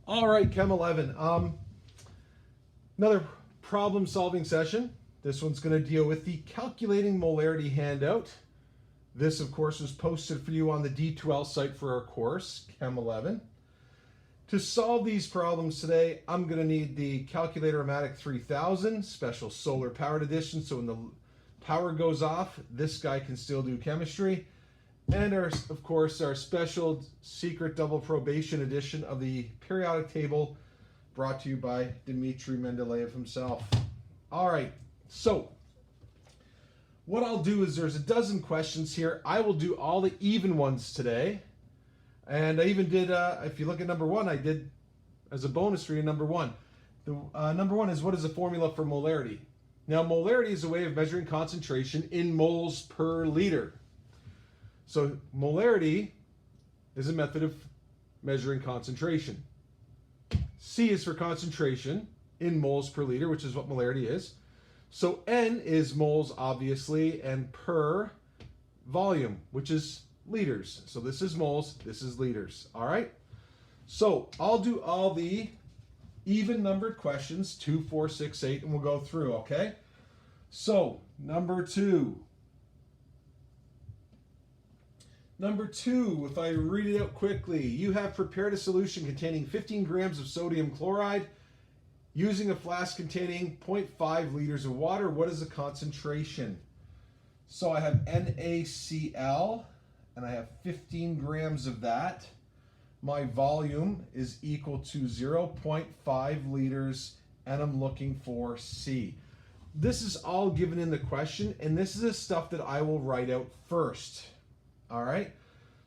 All right, Chem 11. Another problem solving session. This one's going to deal with the Calculating Molarity handout. This, of course, was posted for you on the D2L site for our course, Chem 11. To solve these problems today, I'm going to need the Calculator-O-Matic 3000 Special Solar Powered Edition, so when the power goes off, this guy can still do chemistry. And of course, our special secret double probation edition of the periodic table, brought to you by Dmitry Mendeleev himself. All right, so what I'll do is there's a dozen questions here. I will do all the even ones today. And I even did, if you look at number one, I did as a bonus for you number one. Number one is, what is the formula for molarity? Now, molarity is a way of measuring concentration in moles per liter. So molarity is a method of measuring concentration. C is for concentration in moles per liter, which is what molarity is. So N is moles, obviously, and per volume, which is liters. So this is moles, this is liters. All right? So I'll do all the even numbered questions, 2, 4, 6, 8, and we'll go through, okay? So number two, if I read it out quickly, you have prepared a solution containing 15 grams of sodium chloride using a flask containing 0.5 liters of water. What is the concentration? So I have NaCl, and I have 15 grams of that. My volume is equal to 0.5 liters, and I'm looking for C. This is all given in the question, and this is the stuff that I will write out first. All right,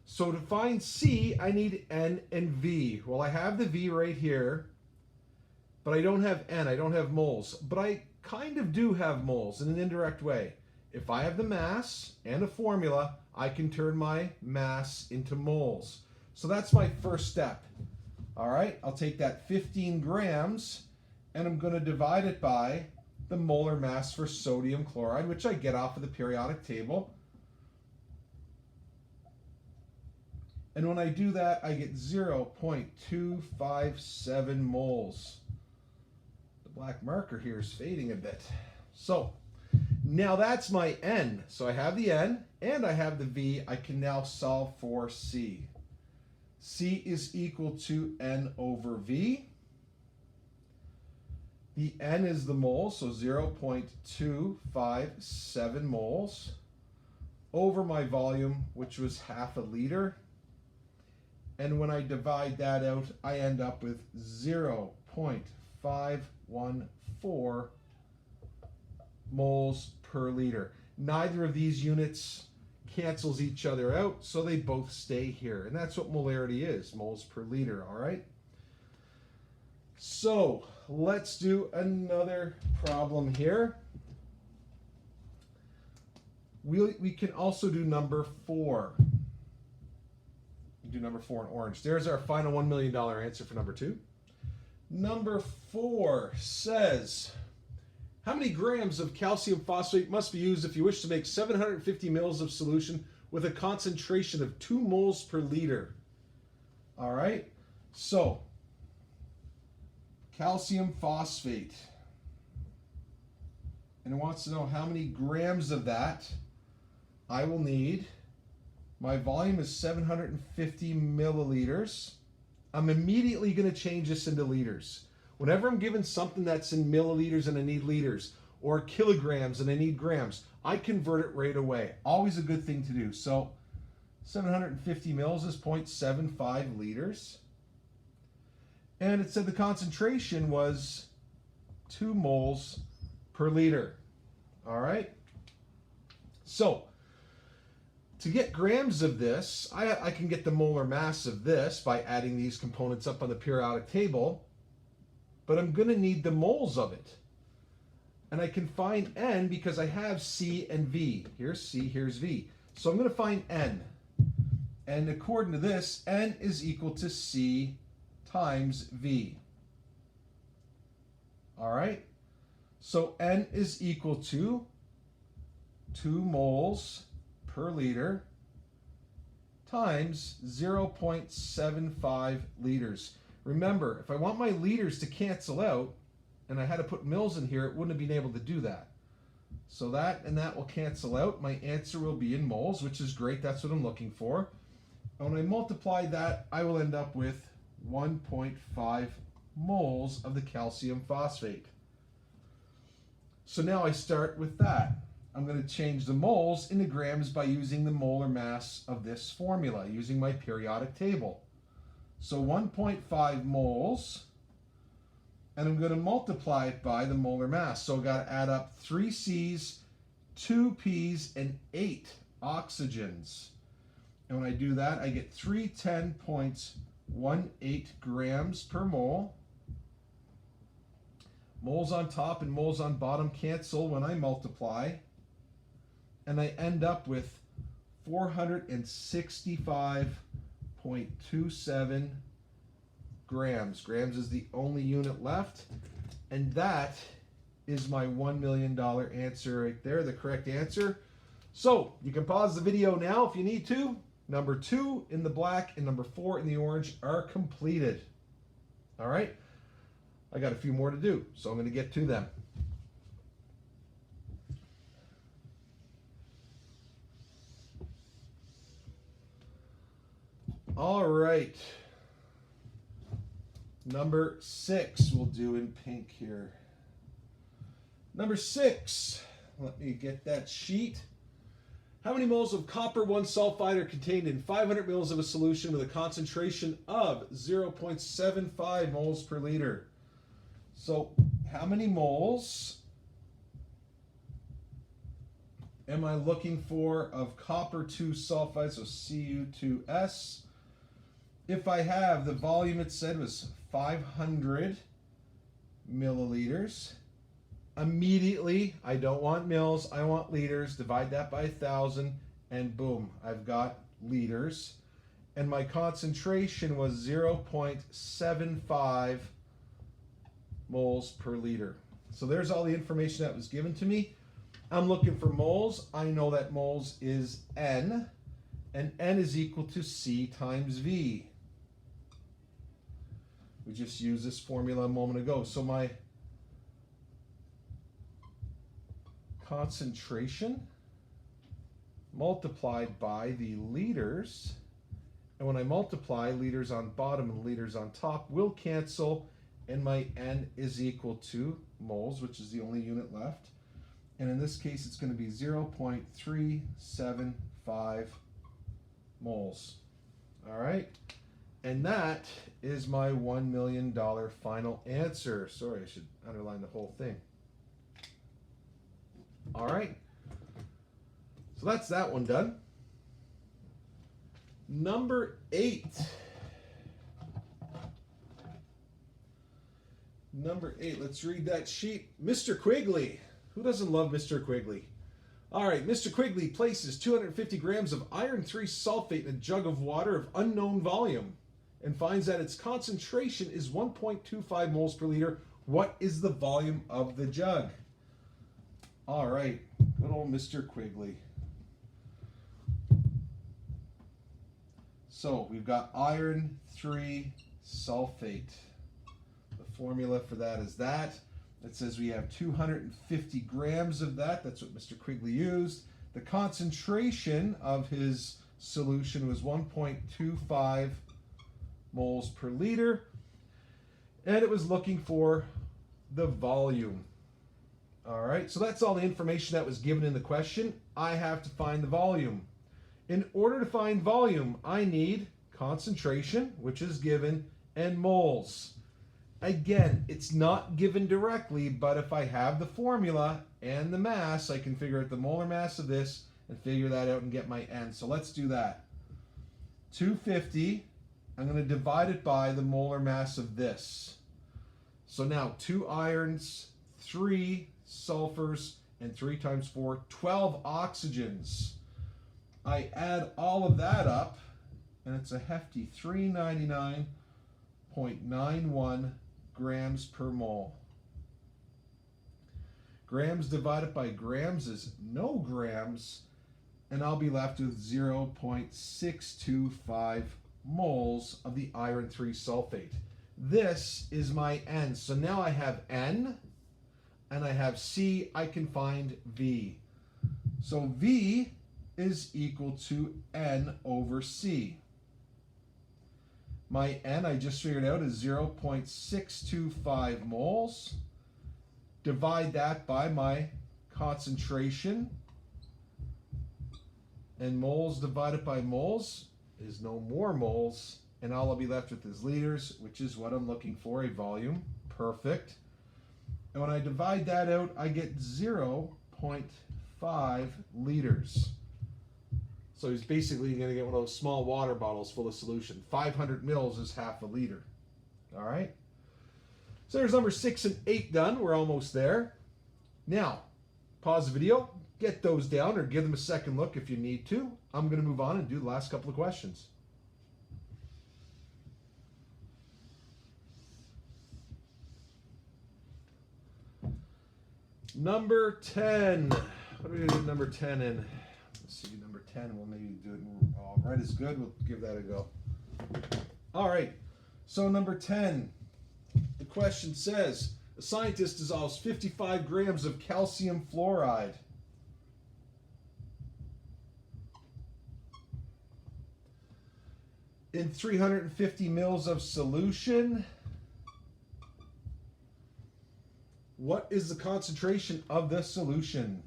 so to find C, I need N and V. Well, I have the V right here, but I don't have N, I don't have moles. But I kind of do have moles in an indirect way. If I have the mass and a formula, I can turn my mass into moles. So that's my first step. All right, I'll take that 15 grams, and I'm going to divide it by the molar mass for sodium chloride, which I get off of the periodic table. And when I do that, I get 0.257 moles. The black marker here is fading a bit. So now that's my N. So I have the N and I have the V. I can now solve for C. C is equal to N over V. The N is the moles, so 0.257 moles over my volume, which was half a liter. And when I divide that out, I end up with 0.514 moles per liter. Neither of these units cancels each other out, so they both stay here. And that's what molarity is, moles per liter, all right? So let's do another problem here. We can also do number 4. Do number 4 in orange. There's our final $1 million answer for number 2. Number 4 says, how many grams of calcium phosphate must be used if you wish to make 750 mils of solution with a concentration of 2 moles per liter? All right, so calcium phosphate. And it wants to know how many grams of that I will need. My volume is 750 milliliters. I'm immediately going to change this into liters. Whenever I'm given something that's in milliliters and I need liters, or kilograms and I need grams, I convert it right away. Always a good thing to do. So 750 mils is 0.75 liters. And it said the concentration was 2 moles per liter. All right. So to get grams of this, I can get the molar mass of this by adding these components up on the periodic table, but I'm going to need the moles of it. And I can find N because I have C and V. Here's C, here's V. So I'm going to find N. And according to this, N is equal to C times V. All right? So N is equal to 2 moles per liter times 0.75 liters. Remember, if I want my liters to cancel out and I had to put mils in here, it wouldn't have been able to do that. So that and that will cancel out. My answer will be in moles, which is great. That's what I'm looking for. And when I multiply that, I will end up with 1.5 moles of the calcium phosphate. So now I start with that. I'm going to change the moles into grams by using the molar mass of this formula, using my periodic table. So 1.5 moles, and I'm going to multiply it by the molar mass. So I've got to add up 3 C's, 2 P's, and 8 oxygens. And when I do that, I get 310.18 grams per mole. Moles on top and moles on bottom cancel when I multiply. And I end up with 465.27 grams. Grams is the only unit left. And that is my $1 million answer right there, the correct answer. So you can pause the video now if you need to. Number 2 in the black and number 4 in the orange are completed. All right. I got a few more to do, so I'm going to get to them. All right. Number 6 we'll do in pink here. Number 6, let me get that sheet. How many moles of copper 1 sulfide are contained in 500 mils of a solution with a concentration of 0.75 moles per liter? So how many moles am I looking for of copper 2 sulfide, so Cu2S? If I have, the volume it said was 500 milliliters. Immediately, I don't want mils, I want liters. Divide that by 1,000, and boom, I've got liters. And my concentration was 0.75 moles per liter. So there's all the information that was given to me. I'm looking for moles. I know that moles is N, and N is equal to C times V. We just used this formula a moment ago. So my concentration multiplied by the liters, and when I multiply, liters on bottom and liters on top will cancel, and my N is equal to moles, which is the only unit left. And in this case, it's going to be 0.375 moles. All right. And that is my $1 million final answer. Sorry, I should underline the whole thing. All right. So that's that one done. Number 8. Number 8, let's read that sheet. Mr. Quigley. Who doesn't love Mr. Quigley? All right, Mr. Quigley places 250 grams of iron 3 sulfate in a jug of water of unknown volume and finds that its concentration is 1.25 moles per liter. What is the volume of the jug? All right, good old Mr. Quigley. So we've got iron 3 sulfate. The formula for that is that. It says we have 250 grams of that. That's what Mr. Quigley used. The concentration of his solution was 1.25 moles per liter. And it was looking for the volume. All right, so that's all the information that was given in the question. I have to find the volume. In order to find volume, I need concentration, which is given, and moles. Again, it's not given directly, but if I have the formula and the mass, I can figure out the molar mass of this and figure that out and get my N. So let's do that. 250, I'm going to divide it by the molar mass of this. So now 2 irons, 3 sulfurs, and 3 times 4, 12 oxygens. I add all of that up, and it's a hefty 399.91 grams per mole. Grams divided by grams is no grams, and I'll be left with 0.625 moles of the iron 3 sulfate. This is my N. So now I have N and I have C. I can find V. So V is equal to N over C. My N, I just figured out, is 0.625 moles. Divide that by my concentration. And moles divided by moles is no more moles. And all I'll be left with is liters, which is what I'm looking for, a volume. Perfect. And when I divide that out, I get 0.5 liters. So he's basically going to get one of those small water bottles full of solution. 500 mils is half a liter. All right. So there's number 6 and 8 done. We're almost there. Now, pause the video, get those down, or give them a second look if you need to. I'm going to move on and do the last couple of questions. Number 10. What are we going to do number 10 in? Let's see, number 10. We'll maybe do it in red is good. We'll give that a go. All right. So number 10. The question says, a scientist dissolves 55 grams of calcium fluoride in 350 mils of solution. What is the concentration of the solution?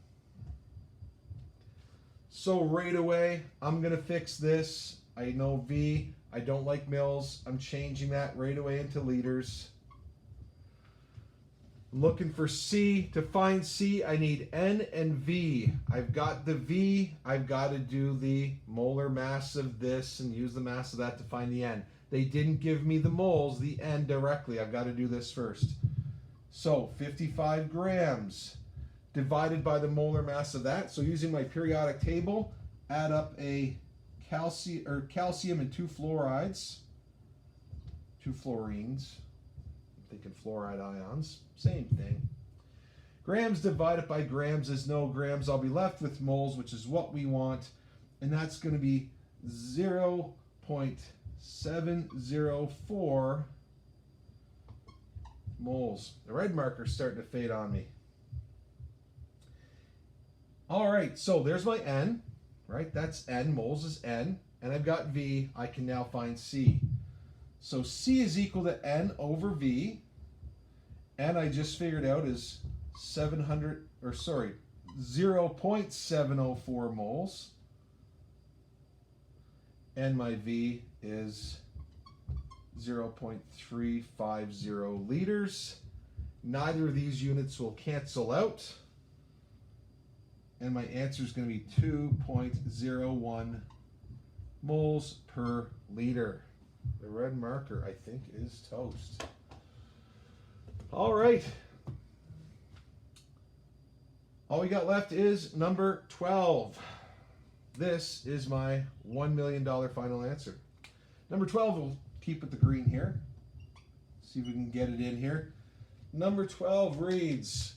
So right away, I'm going to fix this. I know V. I don't like mils. I'm changing that right away into liters. I'm looking for C. To find C, I need N and V. I've got the V. I've got to do the molar mass of this and use the mass of that to find the N. They didn't give me the moles, the N directly. I've got to do this first. So 55 grams divided by the molar mass of that. So using my periodic table, add up a calcium and 2 fluorides, 2 fluorines. I'm thinking fluoride ions, same thing. Grams divided by grams is no grams. I'll be left with moles, which is what we want, and that's going to be 0.704 moles. The red marker's starting to fade on me. All right, so there's my N, right? That's N, moles is N, and I've got V. I can now find C. So C is equal to N over V, and I just figured out is 0.704 moles, and my V is 0.350 liters. Neither of these units will cancel out, and my answer is going to be 2.01 moles per liter. The red marker, I think, is toast. All right. All we got left is number 12. This is my $1 million final answer. Number 12, we'll keep with the green here. See if we can get it in here. Number 12 reads,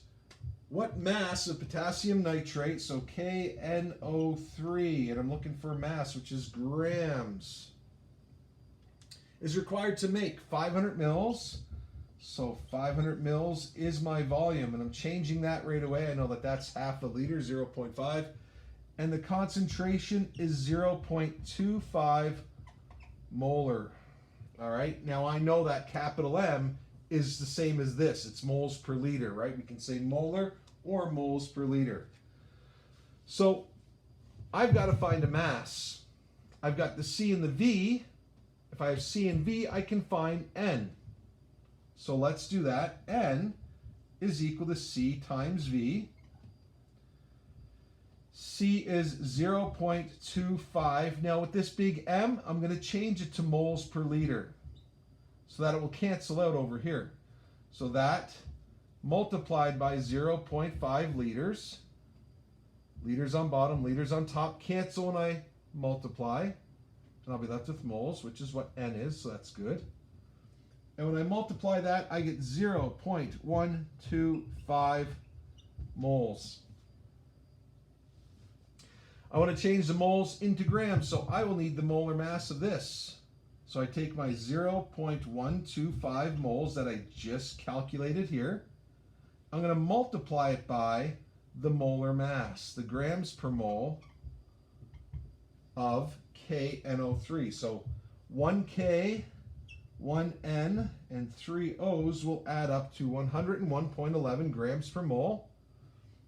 what mass of potassium nitrate, so KNO3, and I'm looking for mass, which is grams, is required to make 500 mils. So 500 mils is my volume, and I'm changing that right away. I know that that's half a liter, 0.5, and the concentration is 0.25 molar. All right, now I know that capital M is the same as this. It's moles per liter, right? We can say molar or moles per liter. So I've got to find a mass. I've got the C and the V. If I have C and V, I can find N. So let's do that. N is equal to C times V. C is 0.25. Now with this big M, I'm going to change it to moles per liter so that it will cancel out over here. So that multiplied by 0.5 liters, liters on bottom, liters on top, cancel when I multiply, and I'll be left with moles, which is what N is, so that's good. And when I multiply that, I get 0.125 moles. I want to change the moles into grams, so I will need the molar mass of this. So I take my 0.125 moles that I just calculated here. I'm going to multiply it by the molar mass, the grams per mole of KNO3. So 1K, 1N, and 3 O's will add up to 101.11 grams per mole.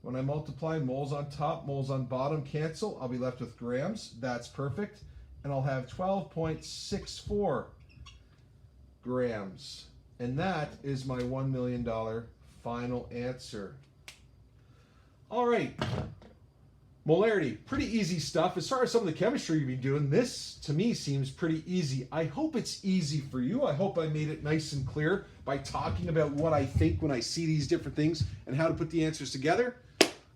When I multiply moles on top, moles on bottom cancel, I'll be left with grams. That's perfect. And I'll have 12.64 grams. And that is my $1 million final answer. All right. Molarity, pretty easy stuff. As far as some of the chemistry you've been doing, this to me seems pretty easy. I hope it's easy for you. I hope I made it nice and clear by talking about what I think when I see these different things and how to put the answers together.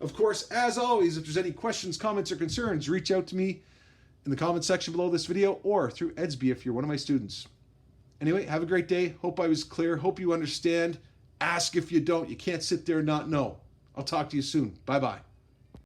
Of course, as always, if there's any questions, comments, or concerns, reach out to me in the comment section below this video or through Edsby if you're one of my students. Anyway, have a great day. Hope I was clear. Hope you understand. Ask if you don't. You can't sit there and not know. I'll talk to you soon. Bye-bye.